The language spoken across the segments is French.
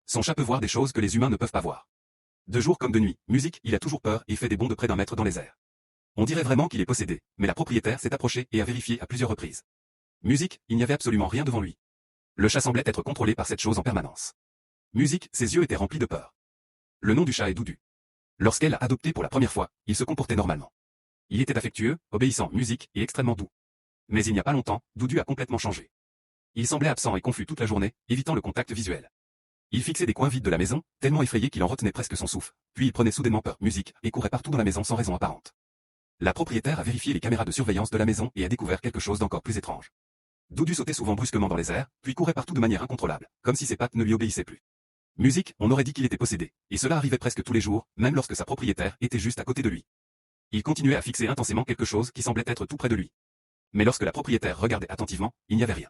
Son chat peut voir des choses que les humains ne peuvent pas voir. De jour comme de nuit, Musique, il a toujours peur et fait des bonds de près d'1 mètre dans les airs. On dirait vraiment qu'il est possédé, mais la propriétaire s'est approchée et a vérifié à plusieurs reprises. Musique, il n'y avait absolument rien devant lui. Le chat semblait être contrôlé par cette chose en permanence. Musique, ses yeux étaient remplis de peur. Le nom du chat est Doudou. Lorsqu'elle l'a adopté pour la première fois, il se comportait normalement. Il était affectueux, obéissant, Musique, et extrêmement doux. Mais il n'y a pas longtemps, Doudou a complètement changé. Il semblait absent et confus toute la journée, évitant le contact visuel. Il fixait des coins vides de la maison, tellement effrayé qu'il en retenait presque son souffle, puis il prenait soudainement peur, Musique, et courait partout dans la maison sans raison apparente. La propriétaire a vérifié les caméras de surveillance de la maison et a découvert quelque chose d'encore plus étrange. Doudou sautait souvent brusquement dans les airs, puis courait partout de manière incontrôlable, comme si ses pattes ne lui obéissaient plus. Musique, on aurait dit qu'il était possédé, et cela arrivait presque tous les jours, même lorsque sa propriétaire était juste à côté de lui. Il continuait à fixer intensément quelque chose qui semblait être tout près de lui. Mais lorsque la propriétaire regardait attentivement, il n'y avait rien.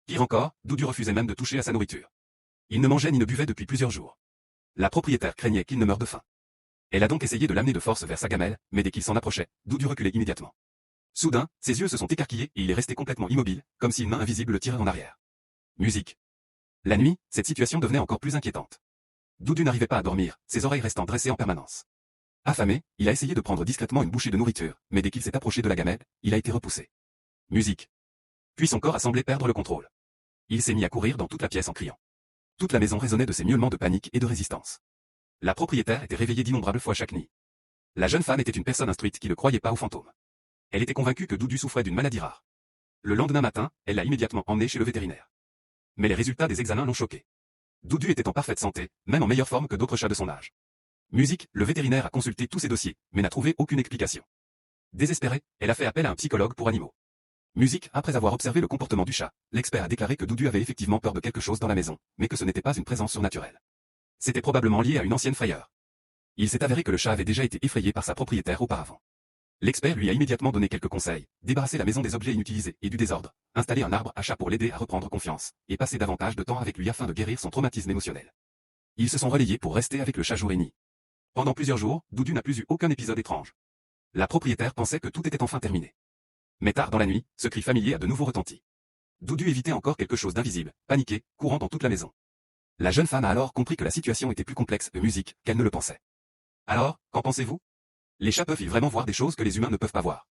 Pire encore, Doudou refusait même de toucher à sa nourriture. Il ne mangeait ni ne buvait depuis plusieurs jours. La propriétaire craignait qu'il ne meure de faim. Elle a donc essayé de l'amener de force vers sa gamelle, mais dès qu'il s'en approchait, Doudou reculait immédiatement. Soudain, ses yeux se sont écarquillés et il est resté complètement immobile, comme si une main invisible le tirait en arrière. Musique. La nuit, cette situation devenait encore plus inquiétante. Doudou n'arrivait pas à dormir, ses oreilles restant dressées en permanence. Affamé, il a essayé de prendre discrètement une bouchée de nourriture, mais dès qu'il s'est approché de la gamelle, il a été repoussé. Musique. Puis son corps a semblé perdre le contrôle. Il s'est mis à courir dans toute la pièce en criant. Toute la maison résonnait de ses miaulements de panique et de résistance. La propriétaire était réveillée d'innombrables fois chaque nuit. La jeune femme était une personne instruite qui ne croyait pas aux fantômes. Elle était convaincue que Doudou souffrait d'une maladie rare. Le lendemain matin, elle l'a immédiatement emmené chez le vétérinaire. Mais les résultats des examens l'ont choqué. Doudou était en parfaite santé, même en meilleure forme que d'autres chats de son âge. Musique, le vétérinaire a consulté tous ses dossiers, mais n'a trouvé aucune explication. Désespérée, elle a fait appel à un psychologue pour animaux. Musique, après avoir observé le comportement du chat, l'expert a déclaré que Doudou avait effectivement peur de quelque chose dans la maison, mais que ce n'était pas une présence surnaturelle. C'était probablement lié à une ancienne frayeur. Il s'est avéré que le chat avait déjà été effrayé par sa propriétaire auparavant. L'expert lui a immédiatement donné quelques conseils, débarrasser la maison des objets inutilisés et du désordre, installer un arbre à chat pour l'aider à reprendre confiance, et passer davantage de temps avec lui afin de guérir son traumatisme émotionnel. Ils se sont relayés pour rester avec le chat jour et nuit. Pendant plusieurs jours, Doudou n'a plus eu aucun épisode étrange. La propriétaire pensait que tout était enfin terminé. Mais tard dans la nuit, ce cri familier a de nouveau retenti. Doudou évitait encore quelque chose d'invisible, paniqué, courant dans toute la maison. La jeune femme a alors compris que la situation était plus complexe de Musique qu'elle ne le pensait. Alors, qu'en pensez-vous? Les chats peuvent-ils vraiment voir des choses que les humains ne peuvent pas voir?